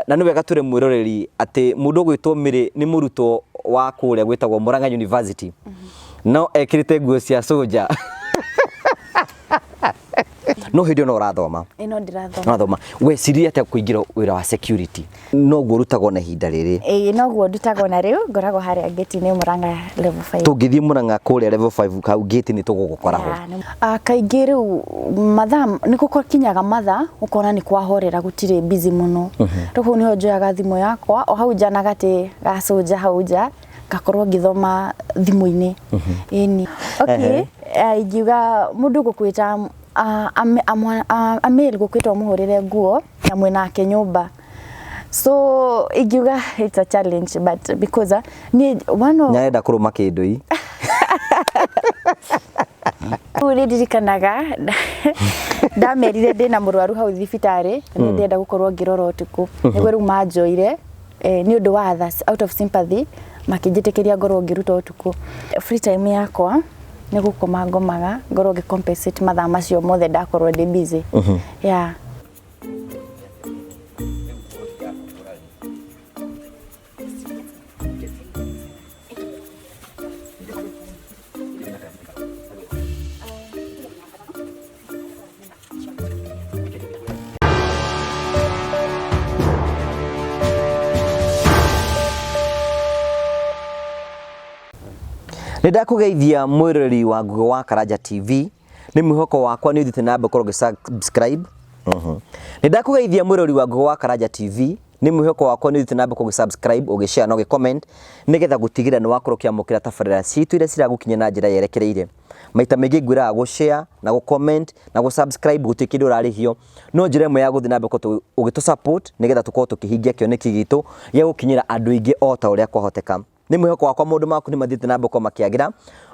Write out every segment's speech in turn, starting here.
na nĩ wega tũre mwĩroreri atĩ mũndũ gwĩtwo Mĩrĩ nĩ mũrutwo wa kũrĩa gwĩtagwo Murang'a University no ekĩrĩte nguo cia soldier no hĩndĩ no ũrathoma ĩno ndirathoma ũrathoma weciria atĩa kũingĩra wĩra wa security no guo rutagwo na ihinda rĩrĩ no guo ndutagwo na rĩu ngoragwo harĩa gate-inĩ Murang'a level 5 tũngĩthiĩ Murang'a kũrĩa level 5 kau gate-inĩ tũgũgũkora ho kaingĩ rĩu mathaa nĩ gũkinyaga mathaa ũkona nĩ kwahorera gũtirĩ busy mũno rĩu nĩho njoyaga thimũ yakwa o hau nja na gatĩ ga soldier hau nja ngakorwo ngĩthoma thimũ-inĩ ĩni okay ingiuga mũndũ gũkwĩta Amel gũkwĩtwo mũhũrĩre nguo na mwĩnake nyũmba so ingiuga it's a challenge but because nyaenda kũrũma kĩndũ Uri ndirikanaga ndamerire ndĩna mũrwaru hau thibitarĩ nĩ ndenda gũkorwo ngĩrora ũtukũ nĩguo rĩu manjoire nĩ ũndũ wa others out of sympathy makĩnjĩtĩkĩria ngorwo ngĩruta ũtukũ free time yakwa nĩ gũkoma ngomaga ngorwo ngĩcompensate mathaa macio mothe ndakorwo ndĩ busy yeah Nĩndakũgeithia mwĩroreri wa Ngugi wa Karanja TV nĩ mwĩhoko wakwa nĩ ũthiĩte na mbere kũrwo subscribe Nĩndakũgeithia mwĩroreri wa Ngugi wa Karanja TV nĩ mwĩhoko wakwa nĩ ũthiĩte na mbere kũrwo subscribe ũgĩshare na ũgĩcomment nĩgetha gũtigĩrĩra nĩ wakorwo kĩamũkĩra tabarĩra citũ iria ciragũkinya na njĩra yerekereire maita maingĩ ngwĩraga gũshare na gũcomment na gũsubscribe gũtirĩ kĩndũ ũrarĩhio no njĩra ĩmwe ya gũthiĩ na mbere ũgĩtũ-support nĩgetha tũkorwo tũkĩhingia kĩoneki gitũ gĩa gũkinyĩra andũ aingĩ o ta ũrĩa kwahoteka nĩ mwĩhoko wakwa maũndũ maku nĩ mathiĩte na mbere makĩagĩra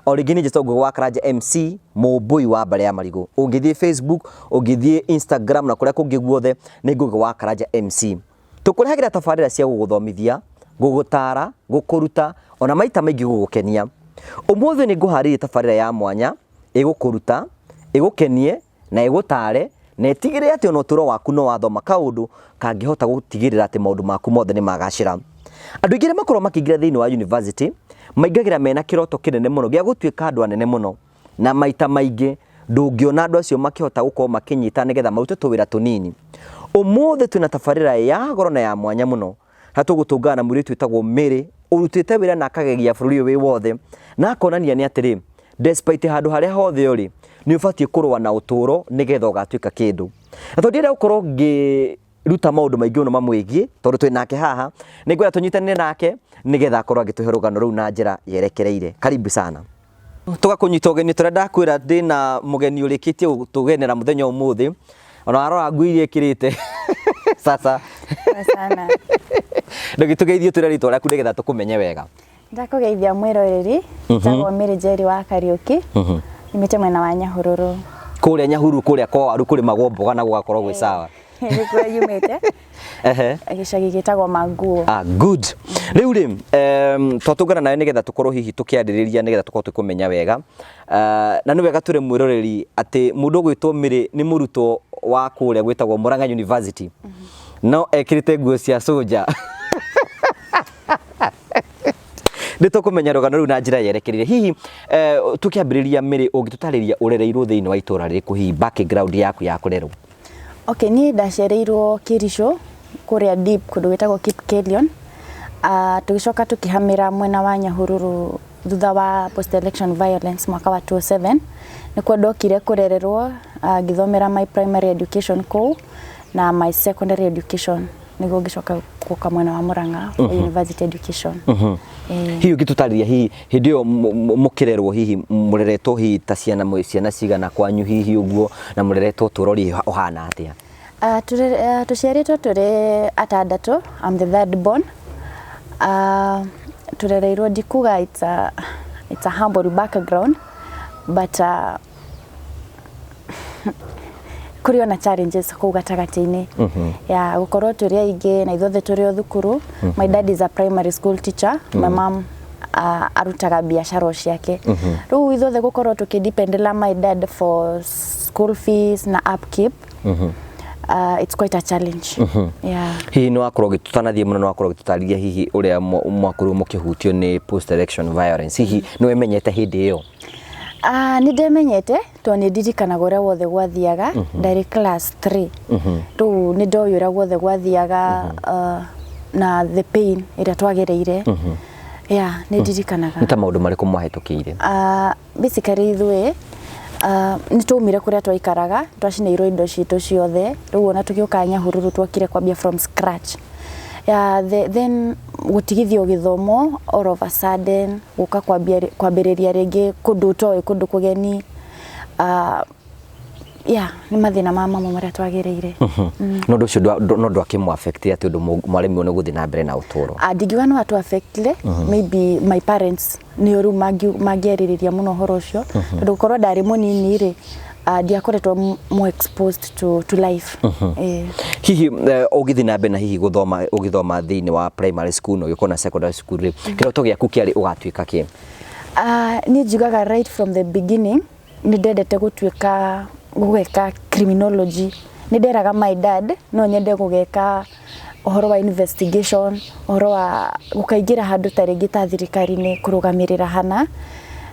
o rĩngĩ nĩ njĩtwo Ngugi wa Karanja MC mũmbũi wa Mbare ya Marigũ ũngĩthiĩ Facebook ũngĩthiĩ Instagram na kũrĩa kũngĩ guothe nĩ Ngugi wa Karanja MC tũkũrehagĩra tabarĩra cia gũgũthomithia gũgũtara gũkũruta ona maita maingĩ gũgũkenia ũmũthĩ nĩ ngũharĩria tabarĩra ya mwanya ĩgũkũruta ĩgũkenie na ĩgũtare na ĩtigĩrĩre atĩ ona ũtũũro waku no wathoma kaũndũ kangĩhota gũtigĩrĩra atĩ maũndũ maku mothe nĩ magacĩra andũ aingĩ makorwo makĩingĩra thĩinĩ wa university maingagĩra mena kĩroto kĩnene mũno gĩa gũtuĩka andũ anene mũno na maita maingĩ ndũngĩona andũ acio makĩhota gũkorwo makĩnyita nĩgetha marute tũwĩra tũnini ũmũthĩ twĩna tabarĩra ya goro na ya mwanya mũno hatũgũtũngana na mũirĩtu wĩtagwo Mĩrĩ ũrutĩte wĩra na akagegia bũrũri ũyũ wĩ wothe na akonania nĩ atĩrĩ despite handũ harĩa hothe ũrĩ nĩ ũbatiĩ kũrũa na ũtũũro nĩgetha ũgatuĩka kĩndũ na tondũ ndĩrenda gũkorwo ruta maũndũ maingĩ mũno mamwĩgiĩ tondũ twĩ nake haha nĩ ngwenda tũnyitanĩre nake nĩgetha akorwo agĩtũhe rũgano rũu na njĩra yerekereire karibu sana tũgakũnyita ũgeni tũrĩa ndakwĩra ndĩna mũgeni ũrĩkĩtie gũtũgenera mũthenya ũmũthĩ ona warora nguo iria ĩkĩrĩte sasa sana ndũgĩtũgeithie tũrĩa rĩtwa rĩaku nĩgetha tũkũmenye wega ndakũgeithia mwĩroreri njagwo Mĩrĩ Njeri wa Kariũki nyumĩte mwena wa Nyahururu kũrĩa Nyahururu kũrĩa kwa waru kũrĩmagwo mboga na gũgakorwo gwĩ sawa nĩkuo yumĩte gĩcagi gĩtagwo Manguo good rĩu rĩ twatũngana nawe nĩgetha tũkorwo hihi tũkĩarĩrĩria nĩgetha tũkorwo tũkũmenya wega na nĩ wega tũre mwĩroreri atĩ mũndũ gwĩtwo Mĩrĩ nĩ mũrutwo wa kũrĩa gwĩtagwo Murang'a University no ekĩrĩte nguo cia soldier nĩtũkũmenya rũgano rũu na njĩra yerekereire hihi tũkĩambĩrĩria Mĩrĩ ũngĩtũtarĩria ũrereirwo thĩinĩ wa itũũra rĩrĩkũ hihi background yaku ya kũrerwo Okay, niĩ ndacereirwo Kĩricũ kũrĩa deep kũndũ gwĩtagwo Kipkelion tũgĩcoka tũkĩhamĩra mwena wa Nyahururu thutha wa post election violence mwaka wa 2007 nĩkuo ndokire kũrererwo ngĩthomera my primary education kũu na my secondary education nĩguo ngĩcoka gũka mwena wa Murang'a university education hihi ũngĩtũtarĩria hihi hĩndĩ ĩyo mũkĩrerwo hihi mũreretwo hihi ta ciana cigana kwanyu hihi ũguo na mũreretwo ũtũũro ũhana atĩa tũciarĩtwo tũrĩ atandatũ I'm the third born turereirwo ndikuga it's a humble background but kuri ona challenges kũu gatagatĩ-inĩ ya gũkorwo tũrĩ aingĩ na ithuothe tũrĩ o thukuru my dad is a primary school teacher my mom arutaga biacara ciake rĩu ithuothe gũkorwo tũkĩdependela my dad for school fees na upkeep it's quite a challenge. Yeah. Hihi no akorwo gitutanathie muno no akorwo gitutariria hihi uria mwakuru mukihutio ni post election violence hihi no emenyete hindi iyo? Ni ndemenyete to ni ndirikanaga uria wothe gwathiaga ndari class 3 riu ni ndoĩ uria wothe gwathiaga na the pain iria twagereire. Yeah, ni ndirikanaga. Nĩ ta maũndũ marĩkũ mwahĩtũkĩire? Basically ithuĩ ni twaumire kuria twaikaraga twacinĩirwo indo citũ ciothe riu ona tũgĩũka Nyahururu twokire kwambia from scratch. Yeah, then gutigithio githomo all of a sudden guka kwambĩrĩria rĩngĩ kũndũ ũtoĩ kũndũ kũgeni. Yeah, ni mathina ma mamwe maria twagereire. No ndũ ũcio no ndwakĩmũ affect atĩ ũndũ mwaremi one gũthiĩ na mbere na ũtũũro? Ndingiuga no atu affectile, maybe my parents nĩ ũru mangĩarĩrĩria mũno ũhoro ũcio tondũ gũkorwo ndarĩ mũnini rĩ ndiakoretwo more exposed to life. Hihi ũgĩthiĩ na mbere na hihi ũgĩthoma thĩinĩ wa primary school no ũgĩkorwo na secondary school rĩ kĩroto gĩaku kĩarĩ ũgatuĩka kĩ? Niĩ njugaga right from the beginning nĩ ndendete gũgeka criminology. Nĩ nderaga my dad no nyende gũgeka ũhoro wa investigation, ũhoro wa gũkaingĩra handũ ta rĩngĩ ta thirikari-inĩ kũrũgamĩrĩra hana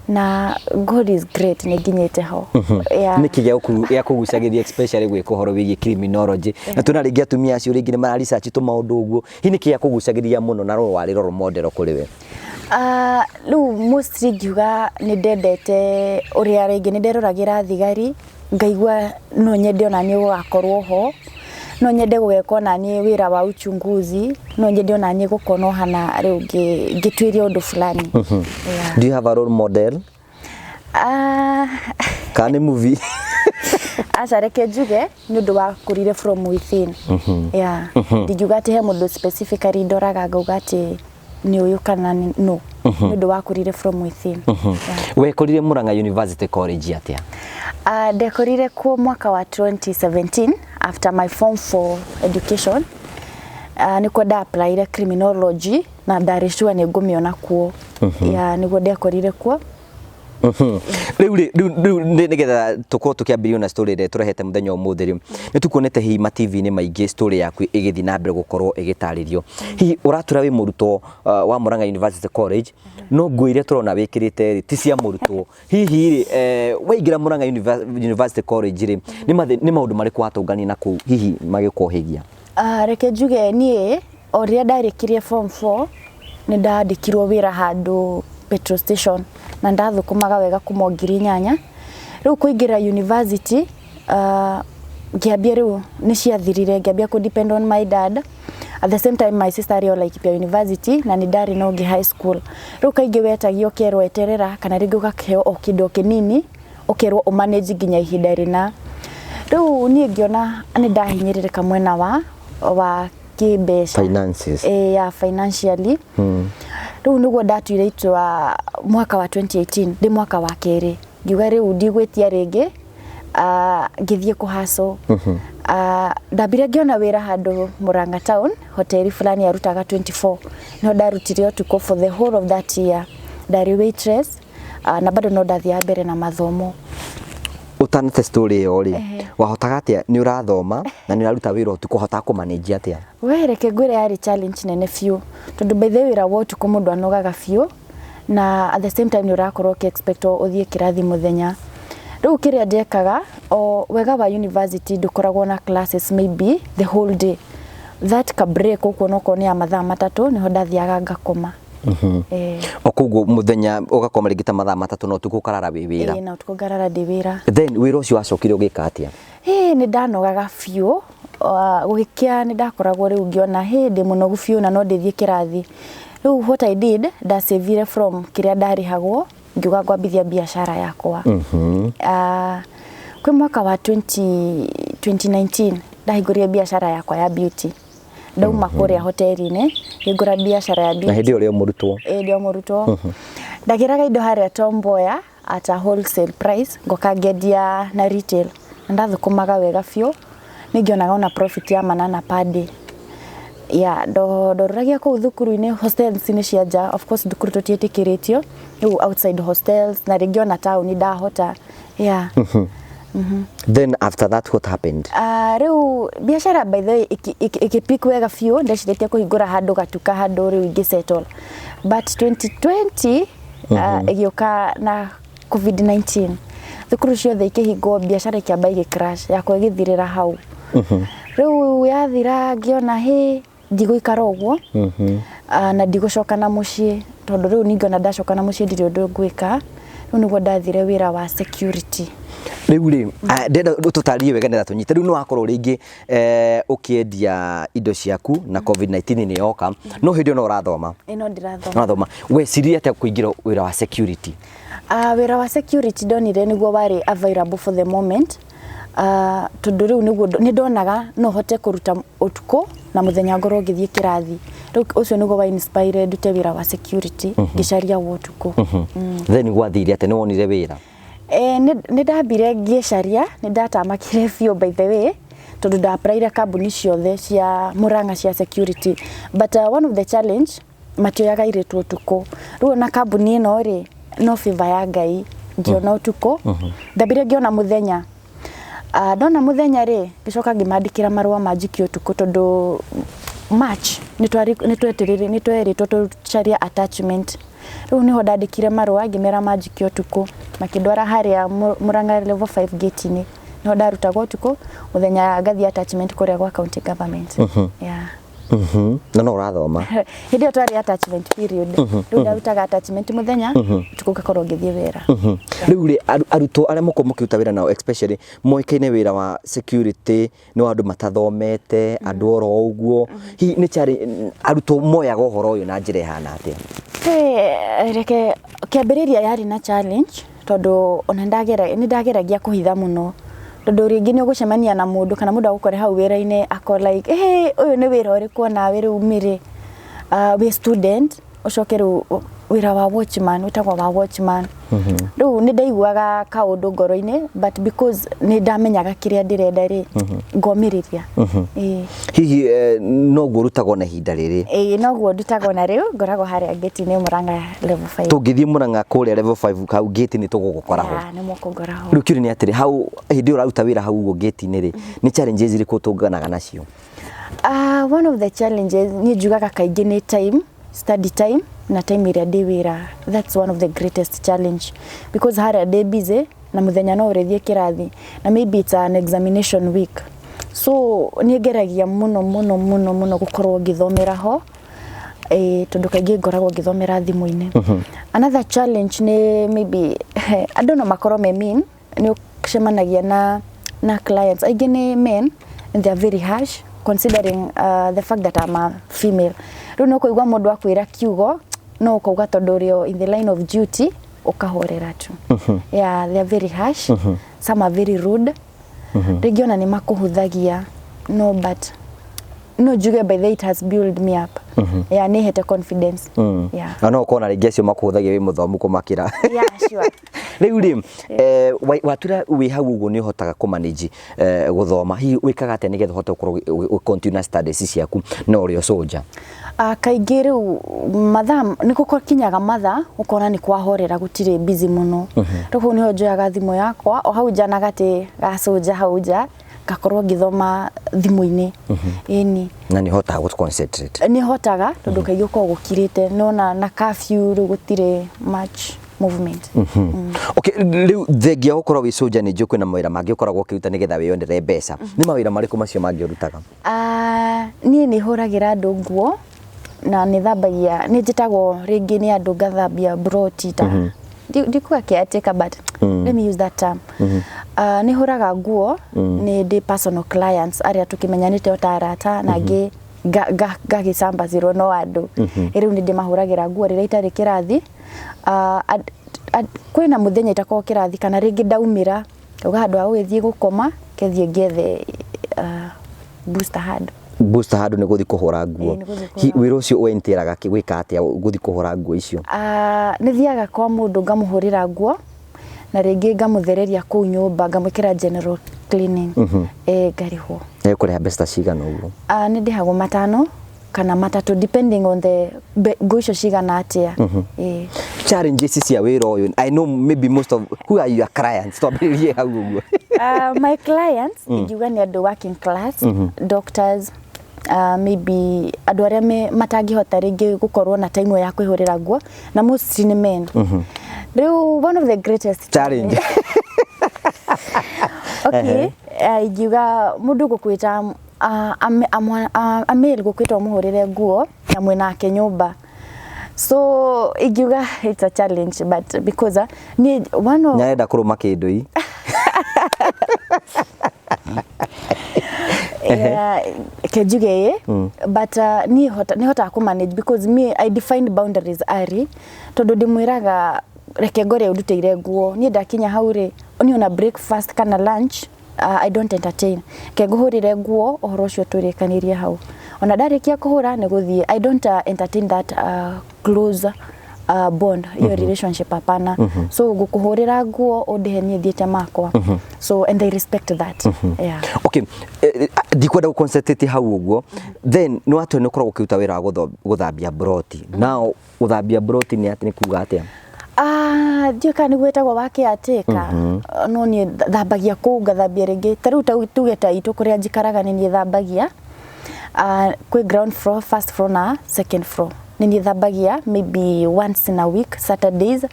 na God is great nĩ nginyĩte ho. Nĩkĩ gĩa kũgucagĩria especially gwĩka ũhoro wĩgiĩ criminology na tuna rĩngĩ atumia acio rĩngĩ nĩ mara research tũmaũndũ ũguo hihi nĩkĩ gĩa kũgucagĩria mũno na rũrũ warĩ role model kũrĩ we? Rĩu mostly ngiuga nĩ ndendete ũrĩa rĩngĩ nĩ nderoragĩra thigari ngaigua no nyende ona niĩ gũgakorwo ho, no nyende gũgeka ona niĩ wĩra wa uchunguzi, no nyende ona niĩ gũkorwo hana rĩu ngĩtuĩria ũndũ fulani. Do you have a role model? Kana movie? Aca reke njuge nĩ ũndũ wa kũrire from within. Ndingiuga atĩ he mũndũ specifically ndoraga ngauga atĩ nĩ ũyũ kana no. Nĩ ũndũ wa kũrire from within. Wekorire Murang'a University College atĩa? Ndekorire kuo mwaka wa 2017 after my form 4 education. Nĩkuo nda-applyire criminology na ndarĩ sure nĩ ngũmĩona kuo. Nĩguo ndekorire kuo. Rĩu nĩgetha tũkorwo tũkĩambĩrĩria na story ĩrĩa tũrehete mũthenya ũmũthĩ rĩ nĩ tukuonete hihi ma TV-inĩ maingĩ story yaku ĩgĩthiĩ na mbere gũkorwo ĩgĩtarĩrio. Hihi ũratũra wĩ mũrutwo wa Murang'a University College no nguo iria tũrona wĩkĩrĩte ti cia mũrutwo. Hihi waingĩra Murang'a University College rĩ nĩ maũndũ marĩkũ watũngania na kũu hihi magĩkũhĩgia? Reke njuge niĩ o rĩrĩa ndarĩkirie form 4 nĩ ndandĩkirwo wĩra handũ petrol station na ndathukumaga wega kuma 8,000. Rĩu kũingĩra university ngĩambia rĩu nĩ ciathirire ngĩambia ku depend on my dad. At the same time my sister arĩ o Laikipia University na nĩ ndarĩ na ũngĩ high school. Rĩu kaingĩ wetagio ũkerwo eterera kana rĩngĩ ũgakĩheo o kĩndũ kĩnini ũkerwo ũmanage nginya ihinda rĩna. Rĩu niĩ ngĩona nĩ ndahinyĩrĩrĩka mwena wa kĩmbeca. Finances. Financially. Rĩu nĩguo ndatuire itua mwaka wa 2018 ndĩ mwaka wa kerĩ ngiuga rĩu ndigwĩtia rĩngĩ ngĩthiĩ kũhaso. Ndambire ngĩona wĩra handũ Murang'a town hoteli fulani yarutaga 24 no ndarutire ũtukũ for the whole of that year. Ndarĩ waitress na bado no ndathiaga mbere na mathomo. Utanate story ĩyo rĩ wahotaga atĩa nĩ ũrathoma na nĩ ũraruta wĩra ũtukũ hotaga kũmanage atĩa? Reke ngwĩre yarĩ challenge nene biũ tondũ by the way wĩra wa ũtukũ mũndũ anogaga biũ na at the same time nĩ ũrakorwo ũkĩ-expect ũthiĩ kĩrathi mũthenya. Rĩu kĩrĩa ndekaga o wega wa university ndũkoragwo na classes maybe the whole day. That ka break ũkuo noko nĩ ya mathaa matatũ nĩho ndathiaga ngakoma. O koguo mũthenya ũgakoma rĩngĩ ta mathaa matatũ no ũtukũ ũkarara wĩ wĩra? Na ũtukũ ngarara ndĩ wĩra. Then wĩra ũcio wacokire ũgĩka atĩa? Nĩ ndanogaga biũ gũgĩkĩa nĩ ndakoragwo rĩu ngĩona ndĩ mũnogu biũ na no ndĩthiĩ kĩrathi. Rĩu what I did ndasavire from kĩrĩa ndarĩhagwo ngiuga ngwambithia biacara yakwa. Kwĩ mwaka wa 2019 ndahingũrire biacara yakwa ya beauty. Ndauma kũrĩa hoteli-inĩ ngĩgũra biacara ya beauty. Na hĩndĩ ĩyo mũrutwo? Ndĩ mũrutwo. Ndagĩraga indo harĩa Tom Mboya at a wholesale price ngoka ngendia na retail. Ndathukumaga wega biũ nĩngĩonaga ona profit ya manana per day. Ndorũragia kũu thukuru-inĩ hostels nĩ cia nja, of course thukuru tũtiĩtĩkĩrĩtio rĩu outside hostels na rĩngĩ ona town ndahota. Then after that what happened? Riu biashara by the way ikipiku wega few ndashirĩtie kũhingũra handũ gatuka handũ riu ingĩ-settle but 2020 igĩũka na COVID-19 thukuru ciothe ikĩhingwo biashara ikĩamba igĩcrash yakwa ĩgĩthirĩra hau riu yathira ngĩona ndigũikara ũguo na ndigũcoka na mũciĩ tondũ riu ningĩ ndacoka na mũciĩ ndirĩ ũndũ ngwĩka riu nĩguo ndathire wĩra wa security. Riu ri ndenda tutarie wega nenda tunyite riu no akorwo ringi ukiendia indo ciaku na COVID-19 ni yoka no hindi no urathoma no ndirathoma urathoma we siria ate kuingira wira wa security wira wa security donire niguo wari available for the moment tondu riu niguo ni ndonaga no hote kuruta utuko na muthenya ngoro ngithie kirathi riu ucio niguo wa inspired ndute wira wa security ngicaria utuko then gwathire ate no wonire wira ni ndambire ngĩcaria ni ndatamakire biũ by the way tondu ndapraire kambuni ciothe cia Murang'a cia security but one of the challenge matioyaga iretu utuko riu na kambuni ino ri no favor ya Ngai ngiona utuko ndambire ngiona muthenya ndona muthenya ri ngicoka ngimandikira marua manjiki utuko tondu March ni tweritwo tucaria attachment riu niho ndandikire marua ngimera manjiki utuko makindwara haria Murang'a level 5 gate-ini niho ndarutagwo utuko muthenya ngathi attachment kuria gwa county government yeah no urathoma hindi yo twari attachment period riu ndarutaga attachment muthenya utuko ngakorwo ngithie wira riu ri aruto aria muko mukiruta wira nao especially moikaine wira wa security no andu matathomete andu oro uguo hi ni chari aruto moyaga uhoro uyu na njira ihana atia reke kiambiriria yari na challenge tondu ona ndageragia kuhitha muno tondu ringi ni ugucemania na mundu kana mundu agukore hau wira-ini ako like uyu ni wira uriku na wira umire we student ucoke riu wira wa watchman witagwo wa watchman riu ni ndaiguaga kaundu ngoro-ini but because ni ndamenyaga kiria ndirenda ri ngomiriria hihi no gurutagwo na hinda riri no guo ndutagwo na riu ngoragwo haria gate-ini Murang'a level 5 tungithie Murang'a kuria level 5 hau gate-ini tugugukora ho ni mukungora ho riu kiri ni atiri hau hindi uraruta wira hau uguo gate-ini ri ni challenges iriku tunganaga nacio one of the challenges ni njugaga kaingi ni time study time na time iria ndi wira that's one of the greatest challenge because haria ndi busy na muthenya no urethie kirathi na maybe it's an examination week so ni ngeragia muno gukorwo ngithomera ho tondu kaingi ngoragwo ngithomera thimu-ini another challenge ni maybe I don't know makorwo me mean ni ucemanagia na clients aingi ni men and they are very harsh considering the fact that I'm a female riu no kuigwa mundu akwira kiugo no ukauga tondu rio in the line of duty ukahorera tu yeah they are very harsh some are very rude regiona ni makuhuthagia no but no juge by the way it has built me up yeah ni hete confidence yeah no ukona ringi acio makuhuthagia wi muthomu kumakira yeah sure riu ri watura wi hau uguo ni uhotaga ku manage guthoma hi wikaga ate nigetha uhote continue studies ciaku no uri soldier kaingi riu mathaa ni kinyaga mathaa ukona ni kwahorera gutire busy muno riu ni hojoyaga thimu yakwa o hau jana gati ga soldier hau ja gakorwo ngithoma thimu-ini ini na ni hotaga gut concentrate ni hotaga tondu kaingi uko gukirite nona na curfew ru gutire much movement okay riu thengia ukorwo wi soldier ni njukwe na mawira mangi ukoragwo ukiruta nigetha wiyonere mbeca ni mawira mariku macio mangi urutaga ni ni huragira andu nguo na ni thambagia ni njitagwo ringi ni andu ngathambia broti ta ndikuga caretaker but let me use that term ni huraga nguo ni ndi personal clients aria tukimenyanite otarata na ngi gagicambacirwo no andu riu ni ndi mahuragira nguo riria itari kirathi kwina muthenya itakorwo kirathi kana ringi ndaumira uga handu ha gwithie gukoma kethie ngethe booster handu ni guthi kuhura nguo wira ucio wentiraga gwika atia guthi kuhura nguo icio ni thiaga kwa mundu ngamuhurira nguo na ringi ngamuthereria kuu nyumba ngamwikira general cleaning ngarihwo kuriha mbeca cigana uguo ni ndihagwo 5 kana matatu depending on the guisho cigana atia. Challenges cia wira uyu, I know maybe most of who are your clients, twambiririe hau uguo. My clients ingiuga ni andu working class, doctors, maybe andu aria matangihota ringi gukorwo na time ya kwihurira nguo, na most ni men. Riu one of the greatest challenge okay, ingiuga mundu gukwita amel gukwita muhurire nguo na mwenake nyumba. So ingiuga it's a challenge, but because ni one of nyaenda kuruma kindui kejuge but ni hota ku manage because me I defined boundaries early tondu ndimwiraga reke ngore unduteire nguo ni ndakinya hauri oni ona breakfast kana lunch I don't entertain ke nguhurire nguo ohoro cio turikanirie hau ona ndarikia kuhura ne guthie I don't entertain that close bond your relationship hapana so gukuhurira nguo undihenie thiete makwa so and I respect that yeah okay ndikwenda guconcentrate hau uguo then no atu no korwo ukiuta wira guthambia broti now guthambia broti ni ati ni kuga atia Ndiuka ni gwetagwo wake ateka no ni thambagia ku ngathambia ringi taru tuge ta itu kuria njikaraga ni thambagia kwi ground floor first floor na second floor ni thambagia maybe once in a week Saturdays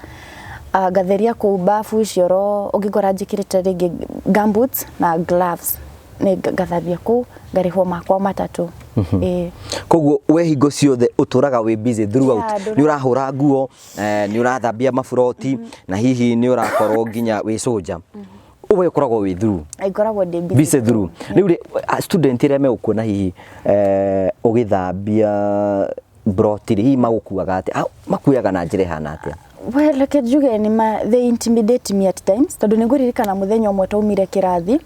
gatheria ku bafu cioro ungikora njikirite ringi gumboots na gloves ni gathambia ku ngarihwo makwa matatu koguo we hingo ciothe uturaga we busy throughout ni urahura nguo ni urathambia maburoti na hihi ni urakorwo nginya we soja uwe ukoragwo we through ikoragwo busy through ni student ire me ukuona hihi ugithambia broti hihi magukuaga ati makuyaga na njire hana atia well like juge ni they intimidate me at times tondu niguririkana muthenya umwe taumire kirathi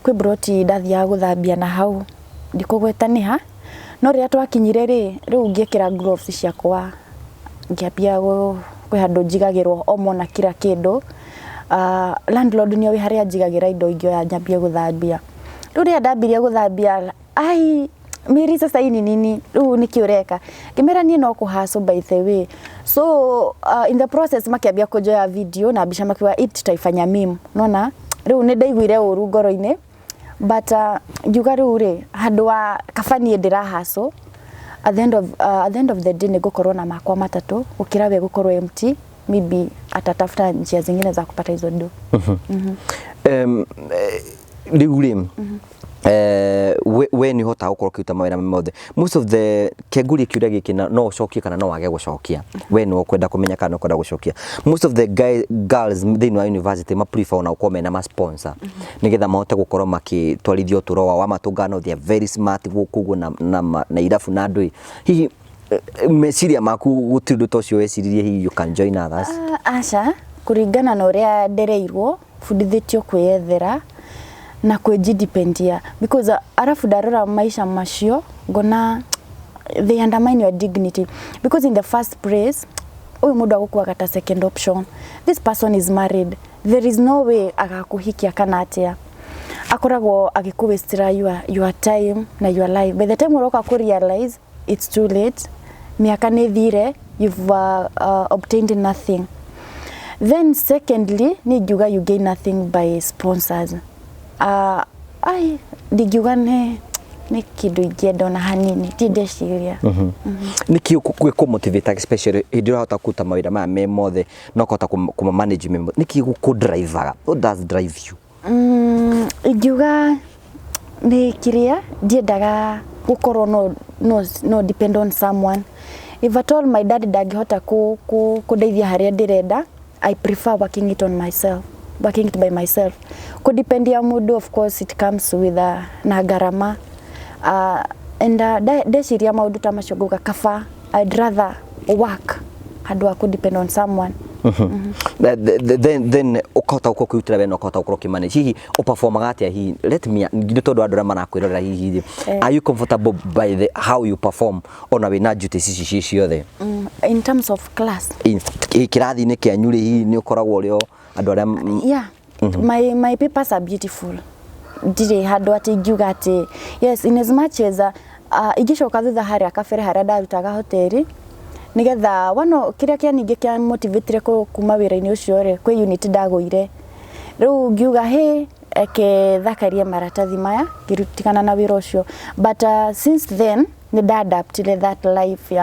kwi broti ndathia guthambia na hau ndikugwetaniha no ria twakinyire riu ngiekira gloves ciakwa ngiambia kwihandu njigagirwo omona kira kindu landlord ni owi haria njigagira indo ingio ya nyambia guthambia riu ria ndambirie guthambia miri sasa ini nini riu nikiureka ngimera ni no kuhaso by the way so in the process makiambia kujoya video na bisha makiwa it taifanya meme nona riu ni ndaiguire uru ngoro-ini but njuga riu handu wa kafani ndirahaso at the end of the day ni gukorwo na makwa matatu ukira we gukorwo empty maybe atatafuta njia zingine za kupata hizo ndo riu we ni hota gukorwo kiuta mawira mothe most of the keguri kiuria giki no ucokie kana no wage gucokia we no kwenda kumenya kana kwenda gucokia most of the girls thini wa university ma prefer na uko mena ma sponsor nigetha mahote gukorwo makitwarithio turowa wa matungano they are very smart gukugu na irafu na ndui hihi meciria maku gutindu tocio weciririe hihi you can join others asha kuringana na uria ndereirwo fundithitio kwiyethera na kwejidependia because arafu darora maisha macio ngona they undermine your dignity because in the first place uyu mundu agukua kata second option this person is married there is no way agakuhikia kana atia akoragwo agikuwestira your time na your life by the time uroka ku realize it's too late miaka ni thire you've obtained nothing then secondly ni juga you gain nothing by sponsors ndigiuga ni kindu ingienda na hanini ti ndeciria niki ku motivate especially ndio hata kuta mawira ma me mothe no kota ku manage me niki ku driver what does drive you ndiuga ni kiria ndiendaga gukorwo no depend on someone if at all my dad dagihota kudeithia haria ndirenda I prefer working it by myself could depend ya mudu of course it comes with na garama and deshiria maudu ta mashoguka kafa I'd rather work hadu could depend on someone then ukota uko kuitira beno ukota uko kimanage hihi uperform gatia hihi let me tondu andu ra manakwirora hihi are you comfortable by the how you perform ona wina duties ici ciothe in terms of class kirathi ni kianyuri hihi ni ukoragwo rio andu aria yeah my papers are beautiful did hadu ati ngiuga ati yes in as much as Igicoka thutha harĩa kabere harĩa ndarutaga hoteli nigetha wano kiria kia ningi kia motivate kuma wira-ini ucio ri kwi unit ndagũire riu ngiuga ke thakarie maratathi maya kirutikana na wira ucio but since then ni adapted that life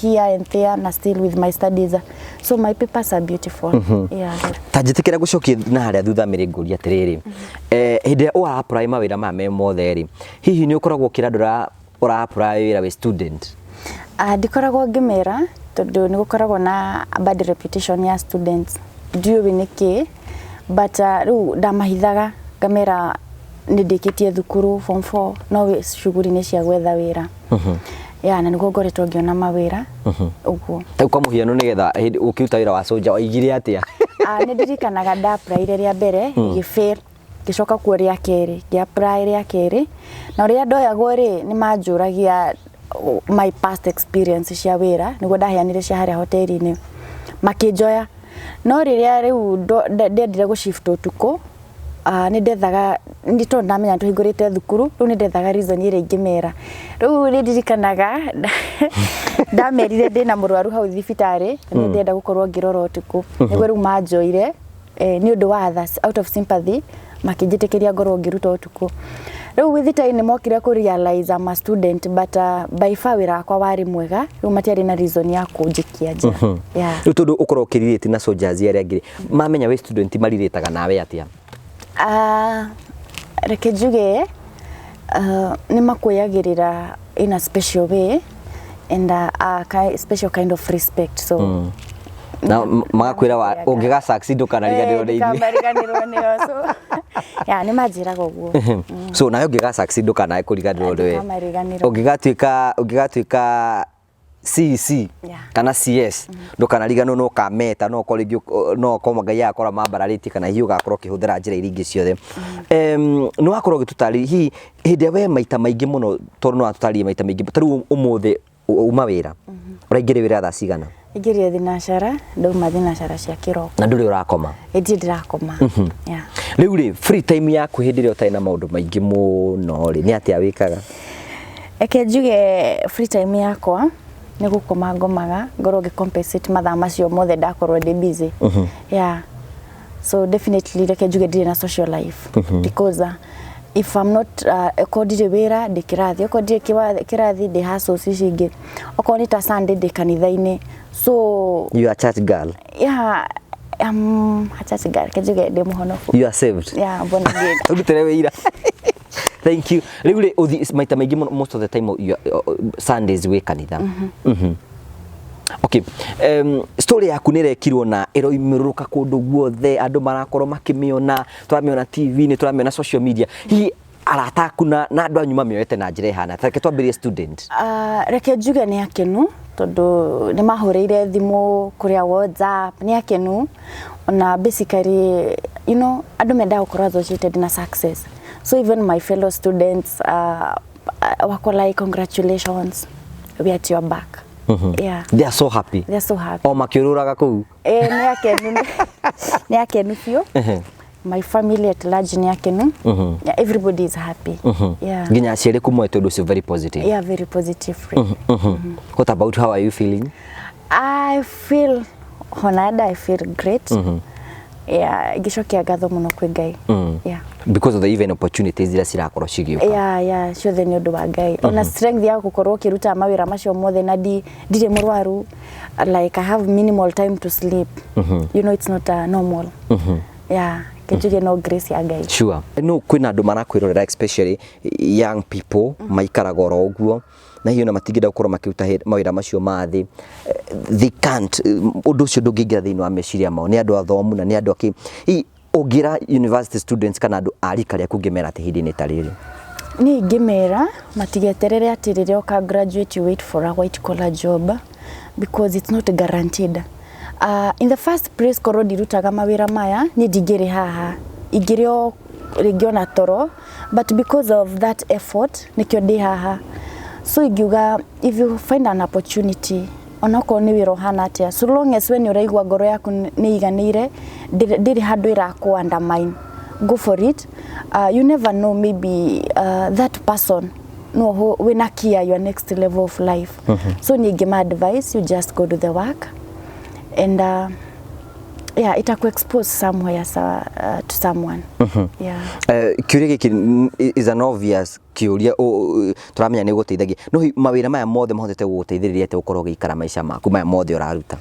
here and there and still with my studies so my papers are beautiful. Yeah, tanjitikira gucokia na haria thutha miringuria atiriri hinde ura apply mawira ma me mothe ri hihi ni ukoragwo kirandura ura apply wira we student ndikoragwo ngimera tondu ni gukoragwo na bad reputation ya students ndiuwi niki but riu ndamahithaga ngamera ni ndikitie thukuru form 4 no shughuli ni cia gwetha wira ya na niguo ngoretwo ngiona mawira uguo kwa muhiano nigetha ukiuta wira wa soja waigire atia ni ndirikanaga nda apply ria mbere gifail gicoka kuo ria keri gi apply ria keri na ria ndoyagwo ri ni manjuragia my past experience cia wira niguo ndaheanire cia haria hoteli-ini makinjoya no riria riu ndendire gu shift utuku ni ndethaga ndito ndamenya tuhingurite thukuru riu ni ndethaga reason ire ingimera riu ni ndirikanaga ndamerire ndina murwaru hau thibitari ni ndenda gukorwo ngirora utuku niguo riu manjoire ni undu wa others out of sympathy makinjitikiria ngorwo ngiruta utuku riu with time ni mokire ku realize I'm a student but by far wira akwa wari mwega riu matiari na reason ya kunjikia nja yeah riu tondu ukorwo kiririte na soldiers aria angiri mamenya we student mariritaga nawe atia reke njuge ni makuoyagirira in a special way and a special kind of respect so na magakwira wa ungiga succeed ukanariganirwo ni ithuĩ kamariganirwo ni so ya ni majiraga uguo so nayo ungiga succeed ukanae kuriganirwo ni ungigatuika CC kana CS ndukanariganwo no kameta no kolegi no komagai akora mambarariti kana hiyo gakorwo kihuthira njira iringi ciothe no akorwo gitutari hi hinde we maita maingi muno tondu no atutari maita maingi tariu umuthe uma wira uraingire wira tha cigana ingire thinacara ndauma thinacara cia kiroko na nduri urakoma indi ndirakoma yeah riu ri free time yaku hindi ri utai na maundu maingi muno ri ni atia wikaga eke njuge free time yakwa ni gukoma ngomaga ngoro ge compensate mathaa macio mothe ndakorwo ndi busy yeah so definitely reke njuge ndire na social life because if I'm not kodire wira ndikirathi kodire kirathi ndi hustle cicingi okoni ta Sunday ndi kanitha-ini so you are church girl yeah a church girl kejuge ndi muhonofu you are saved yeah born again urutere wira thank you riu maita maingi most of the time Sundays we kanitha okay story yaku ni rekirwo na iroimiruruka kundu guothe andu marakorwo makimiona turamiona TV ni turamiona social media hi arata kuna na andu anyuma mioete na njira ihana take twambirie student reke njuge ni akenu tondu ni mahoreire thimu kuria WhatsApp ni akenu ona basically you know andu menda gukorwo associated na success so even my fellow students wako like congratulations we at your back. Yeah. They are so happy. They are so happy. O makiururaga kuu. Ni akenu fio. My family at large ni akenu. Yeah, everybody is happy. Yeah. Nginya aciari kumwe tondu so very positive. Yeah, very positive. What about how are you feeling? I feel honored, I feel great. Yeah, gicokia ngatho muno kwi Ngai. Yeah. Because of the even opportunities zira cirakorwo cigiuka. Yeah, ciothe ni undu wa Ngai. Ona strength ya gukorwo kiruta mawira macio mothe na ndire murwaru, like I have minimal time to sleep. You know it's not normal. Yeah, kejuge no grace ya Ngai. Sure. No kwina andu marakwirorera especially young people maikaraga oro uguo na hiyo na matigida gukorwo makiruta mawira macio mathi they can't undu ucio ndungiingira thiini wa meciria mao ni andu athomu na ni andu aki ugira university students kana andu arika ria kungimera ti hindi ni tariri ni ngimera matigeterere atirire oka graduate you wait for a white collar job because it's not guaranteed. In the first place korwo ndirutaga mawira maya ni ndigire haha igirio regiona toro but because of that effort nikyo ndi haha so igiuga if you find an opportunity onako ni wiro hana atia so long as when uraigwa ngoro yaku ni iganire ndiri handu iraku undermine go for it. You never know, maybe that person no wina kia your next level of life. So ningema advice you just go to the work and yeah, itaku expose somewhere to someone. Yeah. Kiuria giki is an obvious kiuria turamenya ni guteithagia no mawira maya mothe mahotete guteithĩrĩria ate ukorwo gĩikara maica maku maya mothe ũraruta.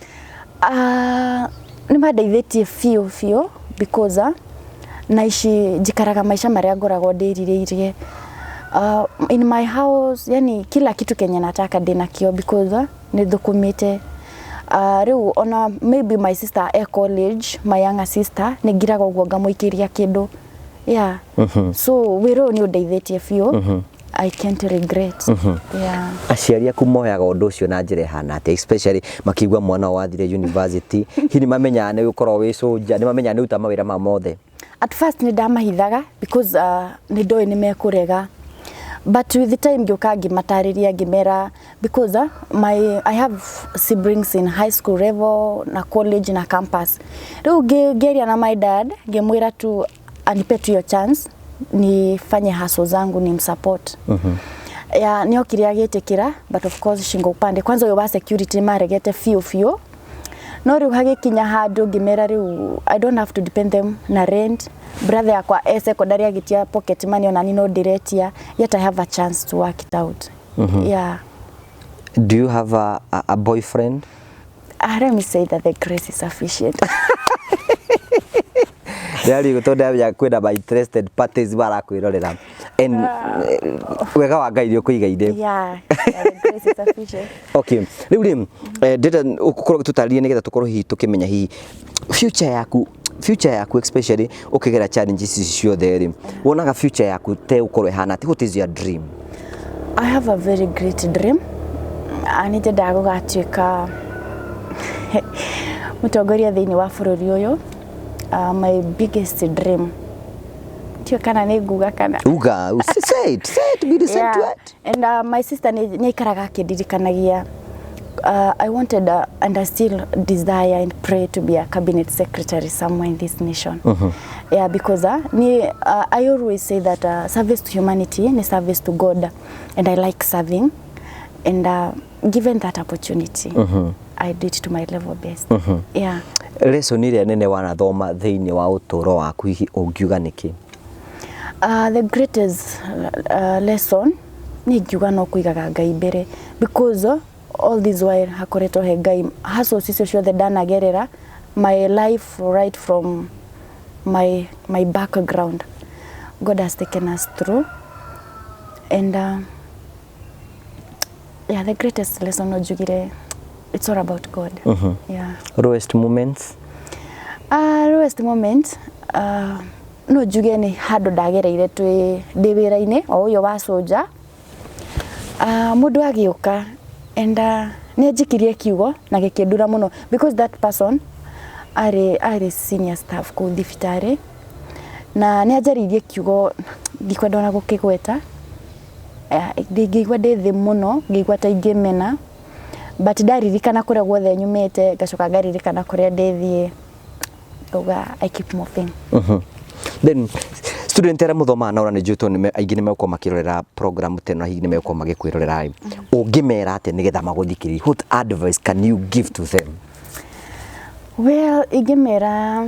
Ni mandeithĩtie few because naici njikaraga maica maria ngoragwo ndĩrirĩirie. In my house, yani kila kitu Kenya nataka ndinakio because ni thukumite. Riu ona maybe my sister at college, my younger sister nigiraga uguo ngamuikiria kindu. Yeah. So wiro ni undeithĩtie few. I can't regret. Yeah. Aciari aku moyaga undu ucio na njĩra hana ate, especially makigwa mwana wathire university hini mamenya ni ukorwo wi soja ni mamenya ni uta mawira ma mothe. At first ni ndamahithaga because ni ndoi ni mekurega. But with the time ngioka ngimatariria ngimera because I have siblings in high school level na college na campus. Riu ngeria na my dad ngimwira tu anipe tu your chance nifanye hustle zangu ni msupport. Ya nio kiria gitikira but of course shingo upande kwanza yo wa security maregete few no riu hagikinya handu ngimera riu I don't have to depend them na rent. Brother yakwa secondary agitia pocket money ona ni no diretia, yet I have a chance to work it out. Yeah. Do you have a boyfriend? Let me say that the grace is sufficient. Yari gutonda ya kwenda by interested parties barakwirorera and wega wa Ngai kuiga inde. Yeah, the grace is sufficient. Okay, riu ndeta ukorwo tutarie nigetha tukorwo hihi tukimenya hihi future yaku especially ukigera challenges ciothe ri wonaga future yaku te ukorwo hana ati what is your dream? I have a very great dream. Anite ndagugatuika mutongoria thiini wa bururi uyu. My biggest dream. Tio kana ni nguga kana. Uga, say it be the same to it. And my sister ni ikaraga kidirikanagia. I wanted and I still desire and pray to be a cabinet secretary somewhere in this nation. Yeah, because I always say that service to humanity is service to God, and I like serving. And given that opportunity, I did it to my level best. Yeah. Lesson ile nene wanathoma thiini wa uturo waku hihi ungiuga niki? The greatest lesson ni ngiuga no kuigaga Ngai mbere because all this while hakoretwo he Ngai hustle cicio ciothe ndanagerera my life right from my background. God has taken us through and yeah, the greatest lesson no jugire it's all about God. Yeah. Lowest moments? Lowest moments no juge ni handu ndagereire twi ndi wira-ini o uyo wa soja. Mundu agiuka and ni njikirie kiugo na gikindura muno because that person are senior staff ku thibitari na ni ajaririe kiugo ndikwenda ona gukigweta ngigwa ndi thi muno ngigwa ta ingimena but ndaririkana kuria guothe nyumite ngacoka ngaririkana kuria ndithie uga I keep moving. Then student era muthoma na ora ni juto ni aingi ni meko makirorera program teno hihi ni meko magikwirorera ungimera ate nigetha maguthikiri what advice can you give to them? Well, igimera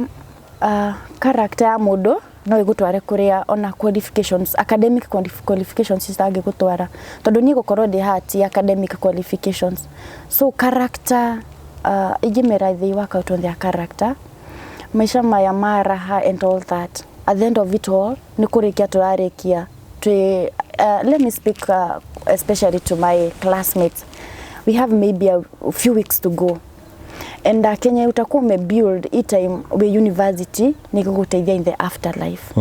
character ya mundu no igutware kuria ona qualifications academic qualifications citangi gutwara tondu ni gukorwo ndi hati academic qualifications so character igimera they work out on their character maisha maya maraha and all that at the end of it all ni kurikia turarikia let me speak especially to my classmates. We have maybe a few weeks to go and Kenya utakuwa umebuild it time we university ni kukuteithia in the afterlife.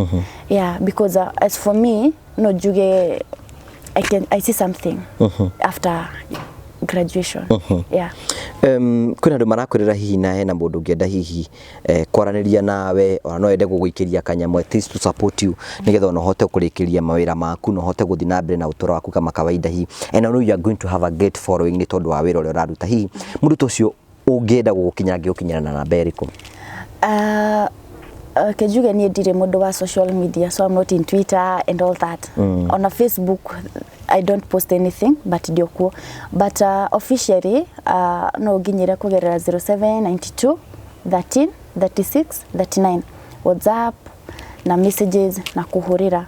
Yeah, because as for me no juge I see something after graduation. Yeah. Kuna andu marakwirira hihi na hena mundu ngienda hihi kwaraniria nawe ona no ende guguikiria kanyamwe at least to support you nigetha ona hote kurikiria mawira maku no hote guthi na mbere na utoro waku kama kawaida hihi and I know you are going to have a great following ni tondu wa wira uria uraruta hihi mundu tocio ungienda gukinyira ngiukinyirana na mbere ku kejuge ni ndire mundu wa social media, so I'm not in Twitter and all that. On a Facebook I don't post anything, but ndio kuo. But officially no nginyira kugerera 0792 13 36 39 WhatsApp na messages na kuhurira.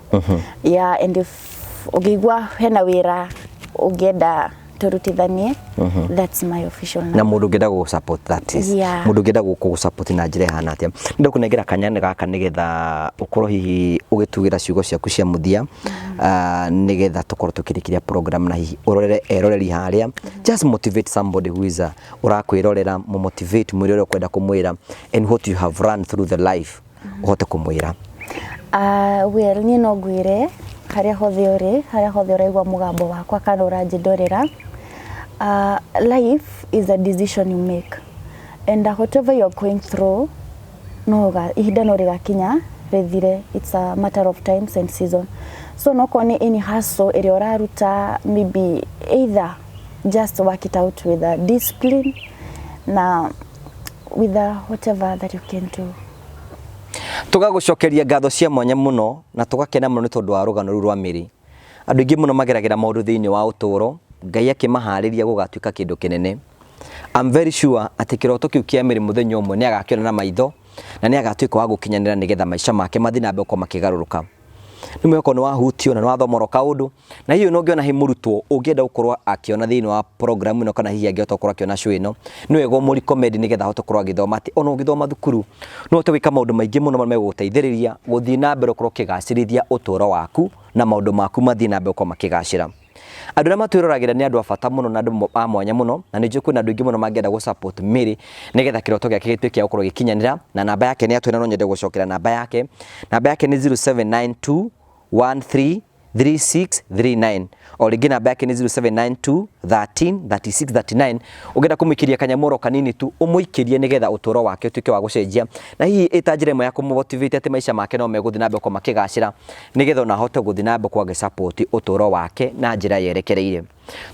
Yeah, and if ugigwa hena wira ugenda turutithanie, that's my official number. Na mundu ngenda go support, that is. Mundu ngenda go support na njire hana atia. Ndio kunengera kanyane gaka nigetha ukorwo hihi ugitugira ciugo ciaku cia muthia nigetha tukorwo tukirikiria program na hihi urorere eroreri haria. Just motivate somebody who is urakwirorera, mo motivate mwiri uri kwenda kumwira and what you have run through the life uhote kumwira. Well, ni no gwire haria hothe uraigwa mugambo wakwa kana uranjindorera. Life is a decision you make, and whatever you're going through, ihinda no rigakinya rithire. It's a matter of times and season. So no kone any hustle iri uraruta, maybe either just work it out with a discipline na with whatever that you can do. Tugagucokeria ngatho cia mwanya muno na tugakena muno ni tondu wa rugano rwa miri. Andu ingi muno mageragera maundu thiini wa uturo, Ngai akimahariria gugatuika kindu kinene. I'm very sure ati kiroto kiu kia miri muthenya umwe ni agakiona na maitho na ni agatuika wa gukinyanira nigetha maisha make mathina ambe ko makigaruruka. Nimweko ni wahutio na wathomoroka undu na hiyo no ngiona hi murutwo ungienda gukorwa akiona thiini wa program ino kana hihi angiota gukorwa akiona show ino ni wega muri comedy nigetha hote gukorwa agithoma ati ona ugithoma thukuru no hote gwika maundu maingi muno marĩa megũgũteithĩrĩria guthii na mbere gukorwo kigacirithia utoro waku na maundu maku mathii na mbere gukorwo makigacira. Andu arĩa matwĩroragira ni andu a bata muno na andu a mwanya muno na nĩ kwĩna andu ingi muno mangĩenda gu support Mary nigetha kiroto gĩake gĩtuĩke gukorwo gĩkinyanĩra na namba yake ni atwĩra no nyende gucokera namba yake ni 0792 133639 o ringi namba yake ni 0792 133639. Ugenda kumuikiria kanyamoro kanini tu umuikirie nigetha utoro wake utuike wa gucenjia na hihi itajire mo ya kumumotivate ati maisha make no meguthi nambe kwa makigacira nigetha na hote guthi nambe kwa support utoro wake na njira yerekereire.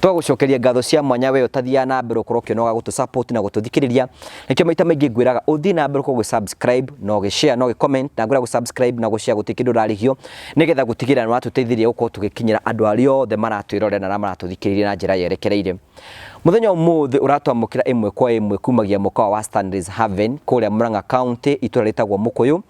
Twagucokeria ngatho cia mwanya we utathia na mbere ukorwo kionoga gutu support na gututhikiriria nikio maita maingi ngwiraga uthi na mbere ko subscribe no gishare no comment na ngwira subscribe na gushare gutikindu rarihio nigetha gutigira no atuteithirie uko tugikinyira andu ario the maratwirorera na maratuthikiriria na njira yerekereire. Muthenya umuthi uratwamukira imwe kwa imwe kumagia mukawa wa Stanley's Haven kuria Murang'a County itura ritagwo Mukuyu,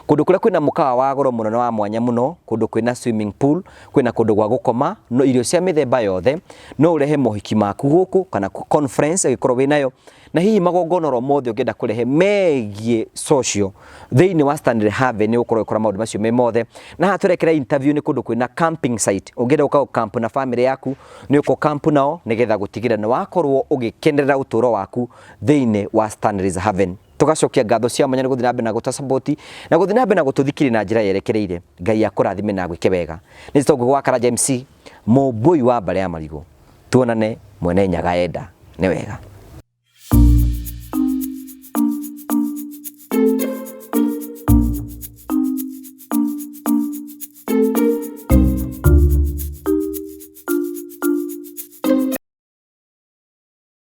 kundu kuria kwina mukawa wa goro muno wa mwanya muno, kundu kwina swimming pool, kwina kundu gwa gukoma, no irio cia mithemba yothe, no urehe mohiki maku guku kana conference agikorwo winayo na hihi magongonoro mothe ungenda kurehe megie social thiini wa Stanley Haven ni ukorwo ikora maundu macio me mothe. Na haturekera interview ni kundu kwina camping site ungenda uka camp na family yaku ni uko camp nao nigetha gutigira ni wakorwo ugikenderera uturo waku thiini wa Stanley's Haven. Tugacokia ngatho cia mwanya guthi nambe na gutasapoti na guthi nambe na gututhikiri na njira yerekereire. Ngai akurathime na gwike wega. Ni Tongo gwa Karanja MC Mũmbũi wa Mbare ya Marigũ. Tuonane mwene Nyaga Enda. Ni wega.